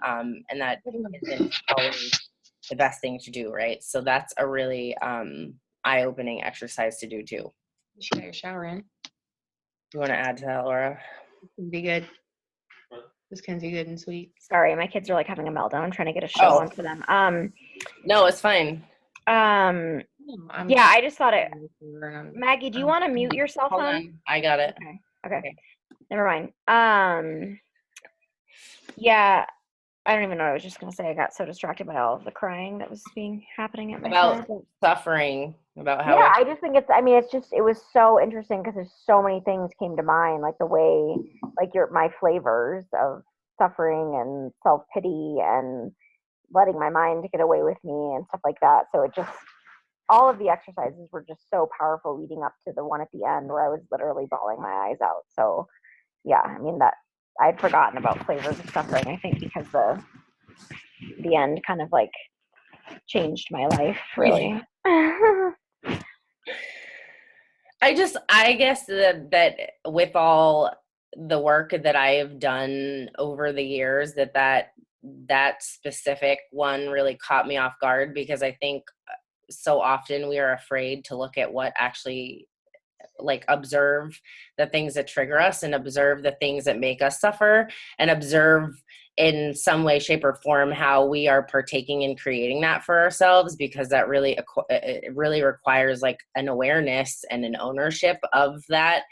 And that isn't always the best thing to do, right? So that's a really eye-opening exercise to do too. You should get your shower in. You want to add to that, Laura? Be good. This can be good and sweet. Sorry, my kids are like having a meltdown trying to get a show on for them. No, it's fine. Yeah, I just thought it. Maggie, do you want to mute yourself? Hold on. I got it. Okay. Never mind. Yeah, I don't even know what I was just gonna say. I got so distracted by all of the crying that was happening at my about side. Suffering, about how. Yeah, I just think it was so interesting because there's so many things came to mind, like the way, like my flavors of suffering and self-pity and letting my mind get away with me and stuff like that. So it just, all of the exercises were just so powerful leading up to the one at the end where I was literally bawling my eyes out. So yeah, I mean that I'd forgotten about flavors of suffering, I think, because the end kind of like changed my life really. I guess that with all the work that I have done over the years, that specific one really caught me off guard, because I think so often we are afraid to look at what actually, like, observe the things that trigger us and observe the things that make us suffer and observe in some way, shape, or form how we are partaking in creating that for ourselves, because that really, it really requires like an awareness and an ownership of that.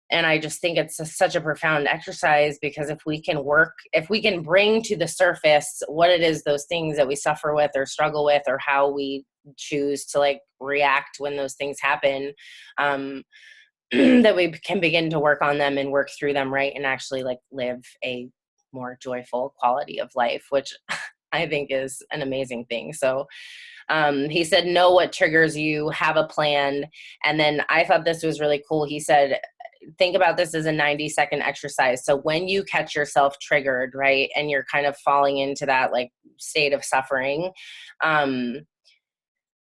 And I just think it's such a profound exercise, because if we can bring to the surface what it is, those things that we suffer with or struggle with, or how we choose to like react when those things happen, that we can begin to work on them and work through them, right? And actually like live a more joyful quality of life, which I think is an amazing thing. So he said, know what triggers you, have a plan. And then I thought this was really cool. He said, think about this as a 90-second exercise. So when you catch yourself triggered, right, and you're kind of falling into that like state of suffering,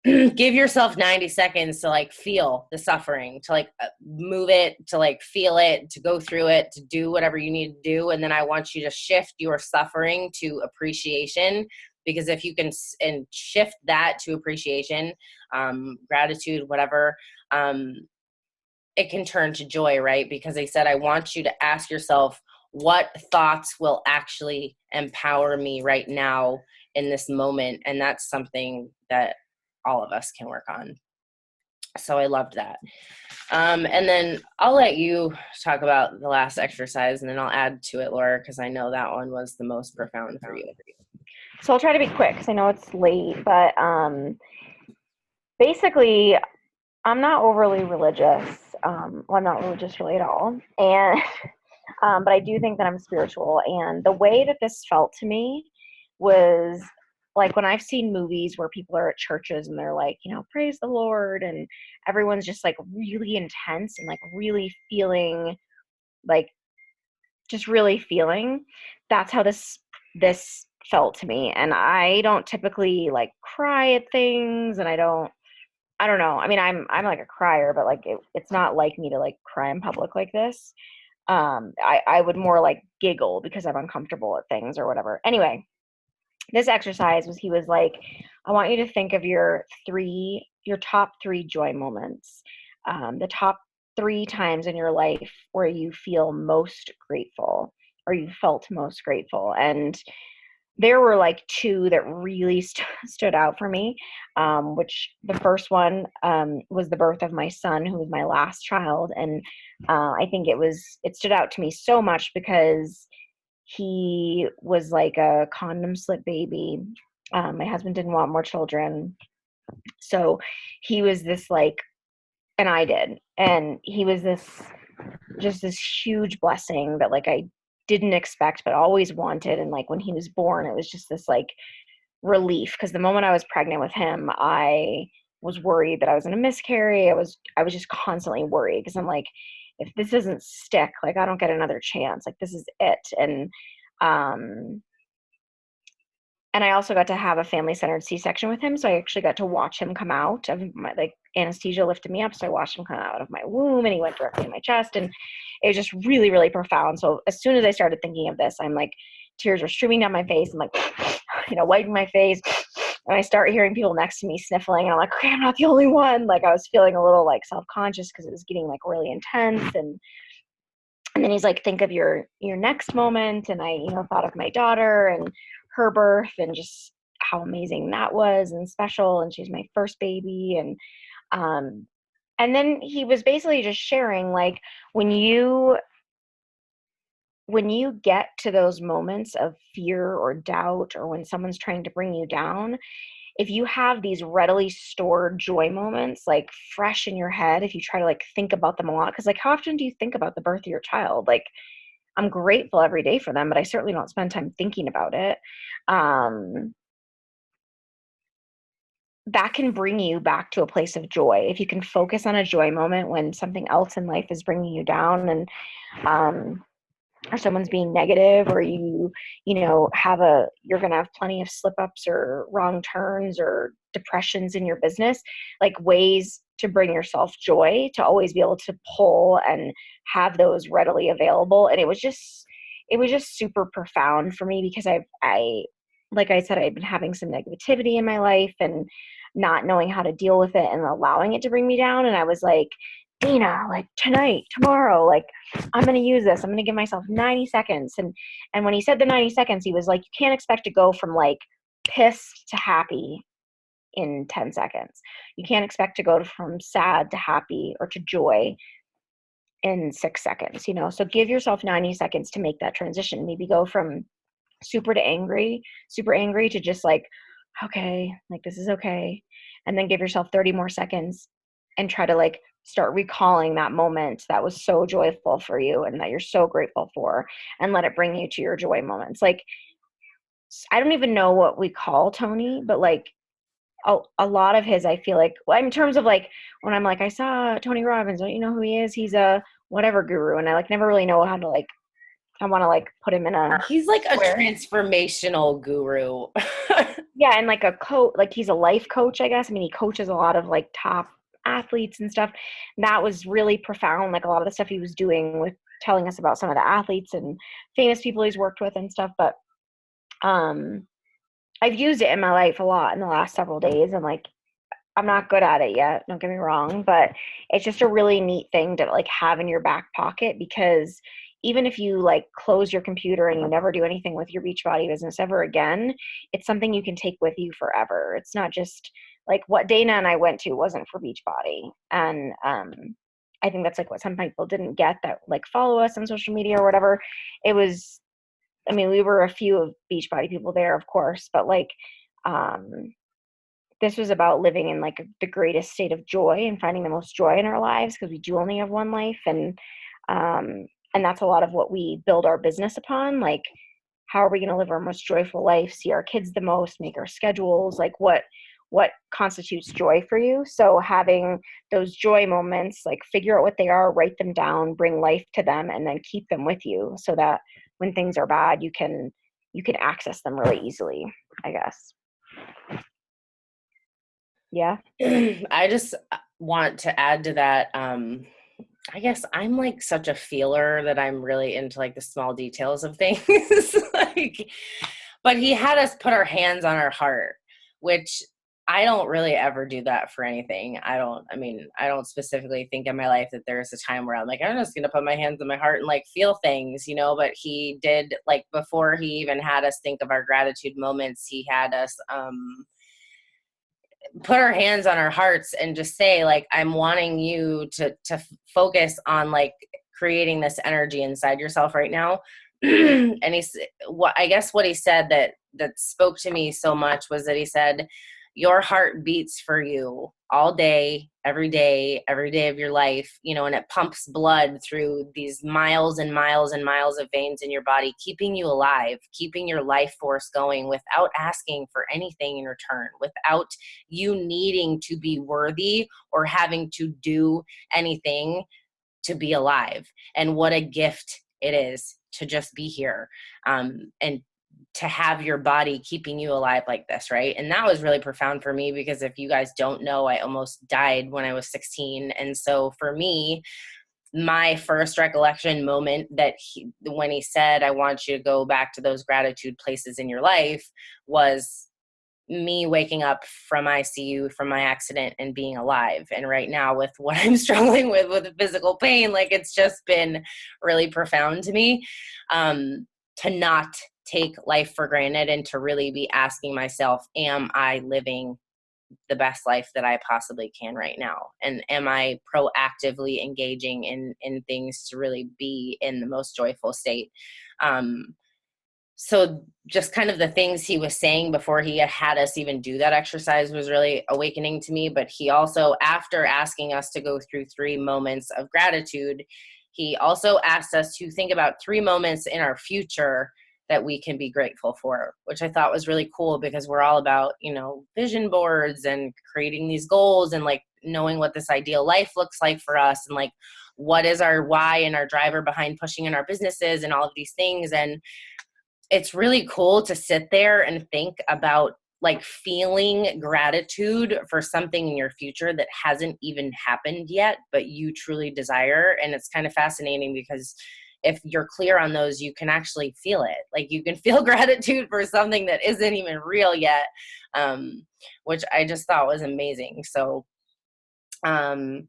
give yourself 90 seconds to like feel the suffering, to like move it, to like feel it, to go through it, to do whatever you need to do. And then I want you to shift your suffering to appreciation, because if you can and shift that to appreciation, gratitude, whatever, it can turn to joy, right? Because they said, I want you to ask yourself, what thoughts will actually empower me right now in this moment? And that's something that all of us can work on. So I loved that. And then I'll let you talk about the last exercise, and then I'll add to it, Laura, because I know that one was the most profound for you. So I'll try to be quick because I know it's late, but basically I'm not overly religious. Well, I'm not religious really at all. And but I do think that I'm spiritual. And the way that this felt to me was like when I've seen movies where people are at churches and they're like, you know, praise the Lord, and everyone's just like really intense and like really feeling like just really feeling. That's how this felt to me. And I don't typically like cry at things, and I don't know. I mean, I'm like a crier, but like it's not like me to like cry in public like this. I would more like giggle because I'm uncomfortable at things or whatever. Anyway, this exercise was, he was like, I want you to think of your top 3 joy moments, the top 3 times in your life where you feel most grateful, or you felt most grateful. And there were like 2 that really stood out for me, which the first one was the birth of my son, who was my last child. And I think it stood out to me so much because he was like a condom slip baby. My husband didn't want more children. So he was this like, and I did. And he was just this huge blessing that like I didn't expect, but always wanted. And like when he was born, it was just this like relief. Because the moment I was pregnant with him, I was worried that I was going to miscarry. I was just constantly worried, because I'm like, if this doesn't stick, like I don't get another chance. Like this is it. And I also got to have a family-centered C-section with him. So I actually got to watch him come out of my, like, anesthesia lifted me up. So I watched him come out of my womb, and he went directly in my chest. And it was just really, really profound. So as soon as I started thinking of this, I'm like, tears were streaming down my face. I'm like, you know, wiping my face. And I start hearing people next to me sniffling. And I'm like, okay, I'm not the only one. Like I was feeling a little like self-conscious because it was getting like really intense. And then he's like, think of your next moment. And I, you know, thought of my daughter and her birth and just how amazing that was and special. And she's my first baby. And then he was basically just sharing, like, when you get to those moments of fear or doubt, or when someone's trying to bring you down, if you have these readily stored joy moments, like fresh in your head, if you try to like think about them a lot, because like how often do you think about the birth of your child? Like I'm grateful every day for them, but I certainly don't spend time thinking about it. That can bring you back to a place of joy. If you can focus on a joy moment when something else in life is bringing you down, and or someone's being negative, or you know, you're going to have plenty of slip ups or wrong turns or depressions in your business, like ways to bring yourself joy, to always be able to pull and have those readily available. And it was just super profound for me, because I like I said, I've been having some negativity in my life and not knowing how to deal with it and allowing it to bring me down. And I was like, Dina, like tonight, tomorrow, like I'm going to use this. I'm going to give myself 90 seconds. And when he said the 90 seconds, he was like, you can't expect to go from like pissed to happy in 10 seconds. You can't expect to go from sad to happy or to joy in 6 seconds, you know? So give yourself 90 seconds to make that transition. Maybe go from super angry to just like, okay, like this is okay. And then give yourself 30 more seconds and try to like start recalling that moment that was so joyful for you and that you're so grateful for, and let it bring you to your joy moments. Like, I don't even know what we call Tony, but like a lot of his, I feel like, well, in terms of like, when I'm like, I saw Tony Robbins, don't you know who he is? He's a whatever guru. And I like never really know how to like, I want to like put him in a, He's like a square. transformational guru. Yeah. And like a coach, like he's a life coach, I guess. I mean, he coaches a lot of like top athletes and stuff. That was really profound. Like a lot of the stuff he was doing with telling us about some of the athletes and famous people he's worked with and stuff. But, I've used it in my life a lot in the last several days, and like I'm not good at it yet, don't get me wrong, but it's just a really neat thing to like have in your back pocket, because even if you like close your computer and you never do anything with your Beachbody business ever again, it's something you can take with you forever. It's not just like what Dana and I went to wasn't for Beachbody. And I think that's like what some people didn't get that like follow us on social media or whatever. It was, I mean, we were a few of Beachbody people there, of course, but like this was about living in like the greatest state of joy and finding the most joy in our lives, because we do only have one life. And that's a lot of what we build our business upon. Like, how are we going to live our most joyful life, see our kids the most, make our schedules, like what constitutes joy for you. So having those joy moments, like figure out what they are, write them down, bring life to them, and then keep them with you so that when things are bad, you can access them really easily, I guess. Yeah. I just want to add to that. I guess I'm like such a feeler that I'm really into like the small details of things. Like, but he had us put our hands on our heart, which I don't really ever do that for anything. I don't specifically think in my life that there's a time where I'm like, I'm just going to put my hands on my heart and like feel things, but he did, like, before he even had us think of our gratitude moments, he had us, put our hands on our hearts and just say, like, I'm wanting you to focus on like creating this energy inside yourself right now. And I guess what he said that spoke to me so much was that he said, your heart beats for you all day, every day of your life, and it pumps blood through these miles and miles and miles of veins in your body, keeping you alive, keeping your life force going without asking for anything in return, without you needing to be worthy or having to do anything to be alive. And what a gift it is to just be here, and to have your body keeping you alive like this, right? And that was really profound for me, because if you guys don't know, I almost died when I was 16. And so for me, my first recollection moment when he said, I want you to go back to those gratitude places in your life, was me waking up from ICU from my accident and being alive. And right now, with what I'm struggling with physical pain, like, it's just been really profound to me, to not take life for granted and to really be asking myself, am I living the best life that I possibly can right now? And am I proactively engaging in things to really be in the most joyful state? So just kind of the things he was saying before he had us even do that exercise was really awakening to me. But he also, after asking us to go through 3 moments of gratitude, he also asked us to think about 3 moments in our future that we can be grateful for, which I thought was really cool, because we're all about, vision boards and creating these goals and like knowing what this ideal life looks like for us, and like what is our why and our driver behind pushing in our businesses and all of these things. And it's really cool to sit there and think about like feeling gratitude for something in your future that hasn't even happened yet, but you truly desire. And it's kind of fascinating, because if you're clear on those, you can actually feel it. Like, you can feel gratitude for something that isn't even real yet, which I just thought was amazing. So, and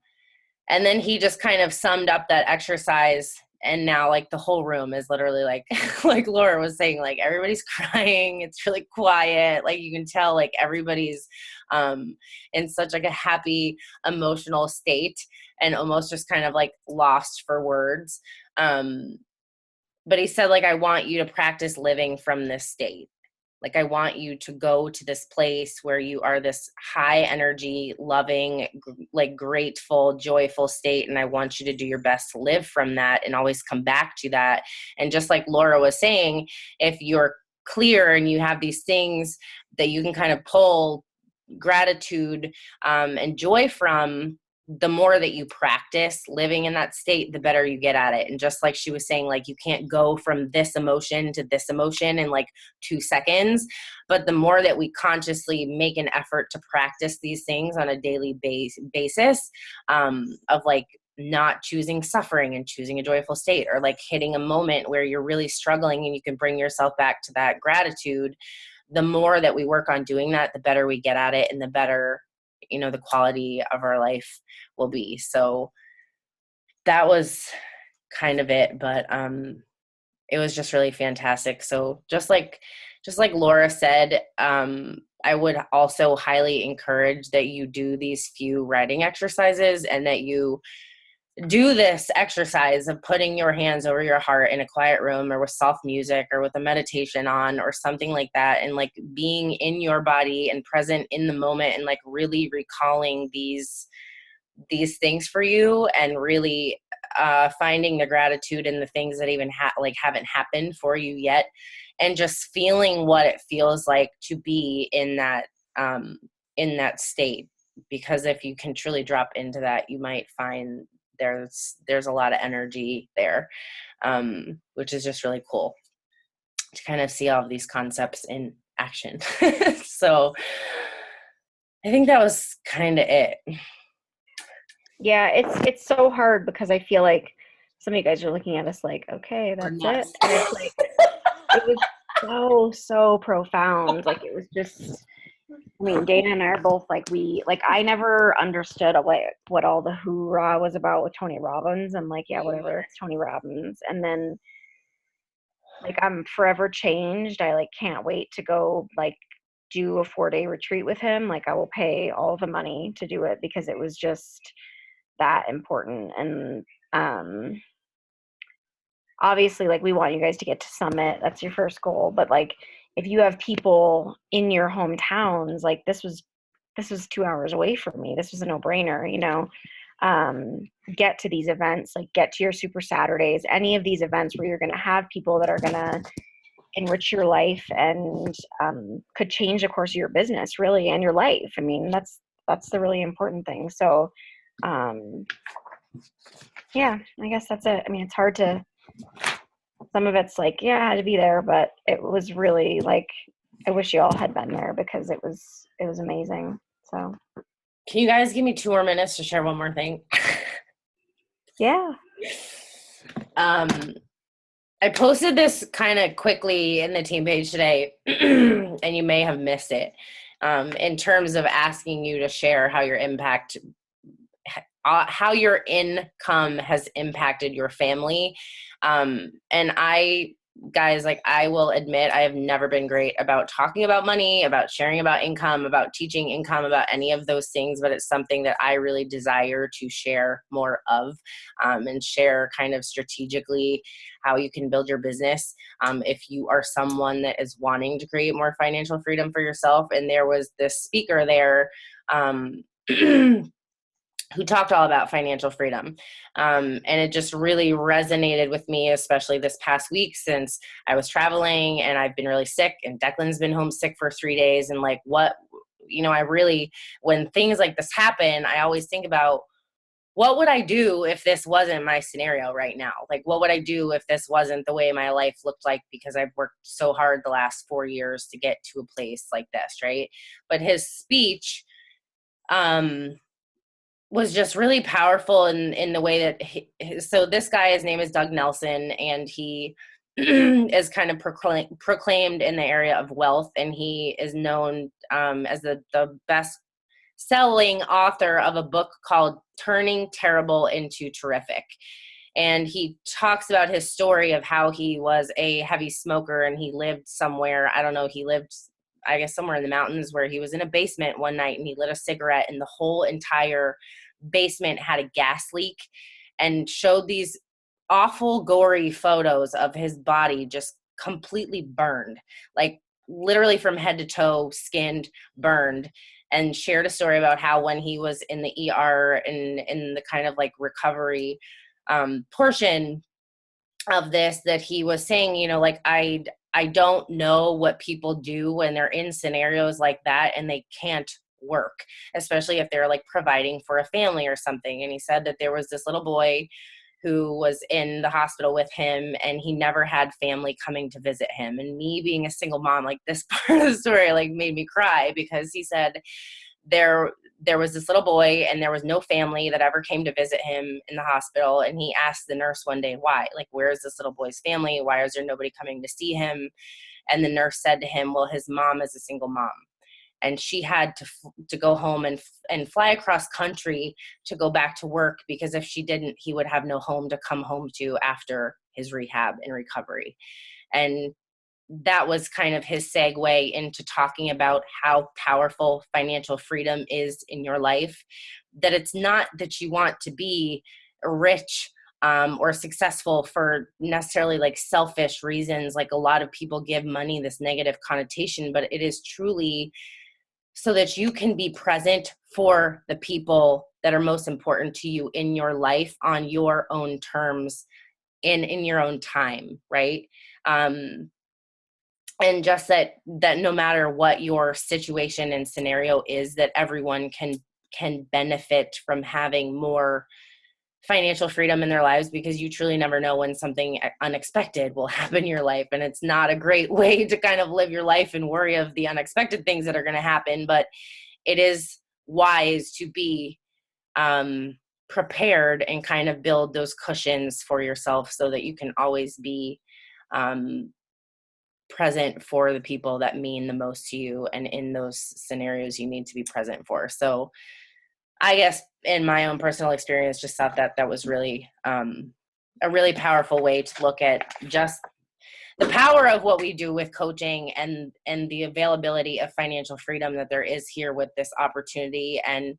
then he just kind of summed up that exercise. And now, like, the whole room is literally like, like Laura was saying, like, everybody's crying. It's really quiet. Like, you can tell, like, everybody's in such like a happy, emotional state, and almost just kind of like lost for words. But he said, like, I want you to practice living from this state. Like, I want you to go to this place where you are this high energy, loving, like grateful, joyful state. And I want you to do your best to live from that and always come back to that. And just like Laura was saying, if you're clear and you have these things that you can kind of pull gratitude and joy from, the more that you practice living in that state, the better you get at it. And just like she was saying, like, you can't go from this emotion to this emotion in like 2 seconds, but the more that we consciously make an effort to practice these things on a daily basis, of like not choosing suffering and choosing a joyful state, or like hitting a moment where you're really struggling and you can bring yourself back to that gratitude, the more that we work on doing that, the better we get at it, and the better, you know, the quality of our life will be. So that was kind of it, but it was just really fantastic. So just like Laura said, I would also highly encourage that you do these few writing exercises, and that you do this exercise of putting your hands over your heart in a quiet room, or with soft music, or with a meditation on, or something like that. And like being in your body and present in the moment, and like really recalling these things for you, and really finding the gratitude in the things that even haven't happened for you yet. And just feeling what it feels like to be in that state. Because if you can truly drop into that, you might find there's a lot of energy there, which is just really cool to kind of see all of these concepts in action. So I think that was kind of it. Yeah, it's so hard because I feel like some of you guys are looking at us like, okay, that's it. And it's like, it was so profound. Like, it was just, I mean, Dana and I are both like, I never understood what all the hoorah was about with Tony Robbins. I'm like, yeah, whatever, it's Tony Robbins. And then like, I'm forever changed. I like can't wait to go like do a 4-day retreat with him. Like, I will pay all the money to do it, because it was just that important. And obviously, like, we want you guys to get to Summit. That's your first goal. But like, if you have people in your hometowns, like this was 2 hours away from me. This was a no-brainer, you know. Get to these events, like get to your Super Saturdays, any of these events where you're going to have people that are going to enrich your life and could change the course of your business, really, and your life. I mean, that's the really important thing. So yeah, I guess that's it. I mean, it's hard to, some of it's like, yeah, I had to be there, but it was really like, I wish you all had been there, because it was amazing. So can you guys give me 2 more minutes to share one more thing? yeah. I posted this kind of quickly in the team page today, and you may have missed it, in terms of asking you to share how your income has impacted your family. And guys, like, I will admit, I have never been great about talking about money, about sharing about income, about teaching income, about any of those things, but it's something that I really desire to share more of, and share kind of strategically how you can build your business, if you are someone that is wanting to create more financial freedom for yourself. And there was this speaker there, who talked all about financial freedom. And it just really resonated with me, especially this past week, since I was traveling and I've been really sick, and Declan's been home sick for 3 days. And like, I really, when things like this happen, I always think about, what would I do if this wasn't my scenario right now? Like, what would I do if this wasn't the way my life looked like? Because I've worked so hard the last 4 years to get to a place like this, right? But his speech, was just really powerful in the way that so this guy, his name is Doug Nelson, and he is kind of proclaimed in the area of wealth, and he is known as the best selling author of a book called Turning Terrible into Terrific. And he talks about his story of how he was a heavy smoker, and he lived somewhere, I guess somewhere in the mountains, where he was in a basement one night and he lit a cigarette, and the whole entire basement had a gas leak, and showed these awful, gory photos of his body just completely burned, like literally from head to toe, skinned, burned, and shared a story about how when he was in the ER and in the kind of like recovery portion of this, that he was saying, you know, like, I don't know what people do when they're in scenarios like that and they can't work, especially if they're like providing for a family or something. And he said that there was this little boy who was in the hospital with him, and he never had family coming to visit him. And me being a single mom, like, this part of the story like made me cry, because he said there was this little boy and there was no family that ever came to visit him in the hospital. And he asked the nurse one day, why? Like, where is this little boy's family? Why is there nobody coming to see him? And the nurse said to him, well, his mom is a single mom, and she had to go home and fly across country to go back to work, because if she didn't, he would have no home to come home to after his rehab and recovery. And that was kind of his segue into talking about how powerful financial freedom is in your life, that it's not that you want to be rich or successful for necessarily like selfish reasons. Like, a lot of people give money this negative connotation, but it is truly so that you can be present for the people that are most important to you in your life on your own terms, in your own time, right? And just that no matter what your situation and scenario is, that everyone can benefit from having more financial freedom in their lives, because you truly never know when something unexpected will happen in your life. And it's not a great way to kind of live your life and worry of the unexpected things that are going to happen, but it is wise to be prepared and kind of build those cushions for yourself so that you can always be present for the people that mean the most to you, and in those scenarios you need to be present for. So I guess in my own personal experience, just thought that was really a really powerful way to look at just the power of what we do with coaching, and the availability of financial freedom that there is here with this opportunity. And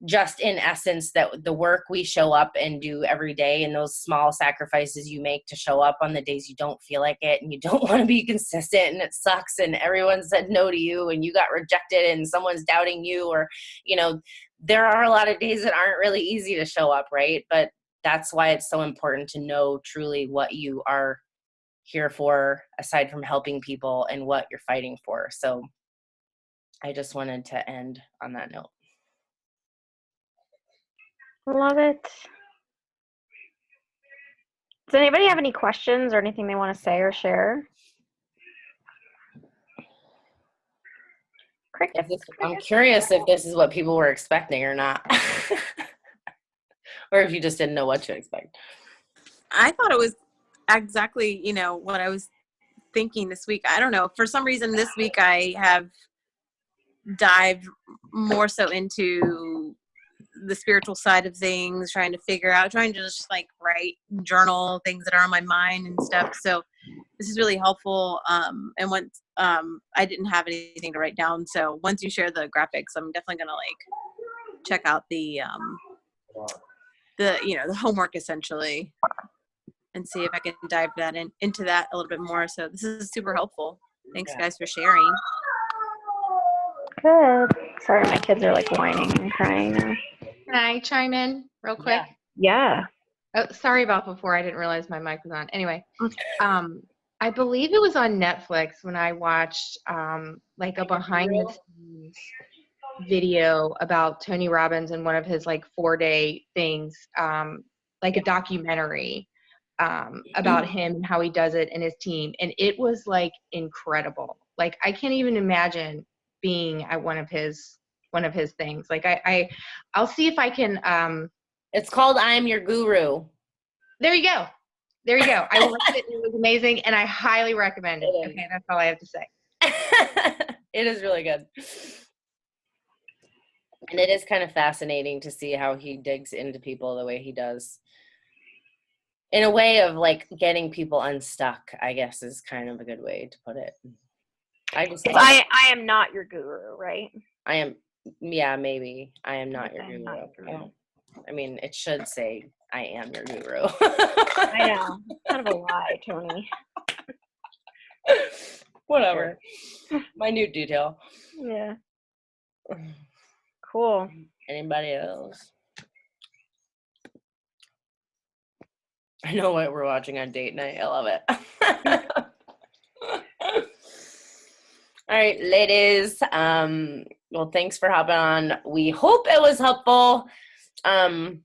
just in essence, that the work we show up and do every day, and those small sacrifices you make to show up on the days you don't feel like it and you don't want to be consistent and it sucks and everyone said no to you and you got rejected and someone's doubting you, or, you know, there are a lot of days that aren't really easy to show up, right? But that's why it's so important to know truly what you are here for, aside from helping people, and what you're fighting for. So I just wanted to end on that note. Love it. Does anybody have any questions or anything they want to say or share? I'm curious if this is what people were expecting or not. Or if you just didn't know what to expect. I thought it was exactly, you know, what I was thinking this week. I don't know. For some reason this week I have dived more so into the spiritual side of things, trying to just like write, journal things that are on my mind and stuff. So this is really helpful. And once I didn't have anything to write down, so once you share the graphics, I'm definitely gonna like check out the you know, the homework essentially, and see if I can dive into that a little bit more. So this is super helpful. Thanks guys for sharing. Good. Sorry, my kids are like whining and crying now. Can I chime in real quick? Yeah. Oh, sorry about before. I didn't realize my mic was on. Anyway, I believe it was on Netflix when I watched like a behind the scenes video about Tony Robbins and one of his like 4-day things, like a documentary about him and how he does it and his team. And it was like incredible. Like I can't even imagine being at one of his things. Like I'll see if I can. It's called I Am Your Guru. There you go. I watched it. It was amazing, and I highly recommend it. Okay, that's all I have to say. It is really good. And it is kind of fascinating to see how he digs into people the way he does. In a way of like getting people unstuck, I guess, is kind of a good way to put it. I am not your guru, right? I am, yeah, maybe. I am not your guru. I mean, it should say, I am your guru. I know. Kind of a lie, Tony. Whatever. Minute detail. Yeah. Cool. Anybody else? I know what we're watching on date night. I love it. All right, ladies. Well, thanks for hopping on. We hope it was helpful. I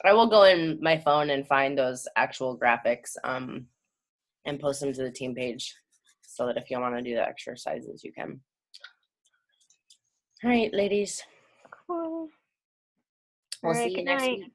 will go in my phone and find those actual graphics and post them to the team page so that if you want to do the exercises, you can. All right, ladies. Cool. We'll All right, see you good next night. week.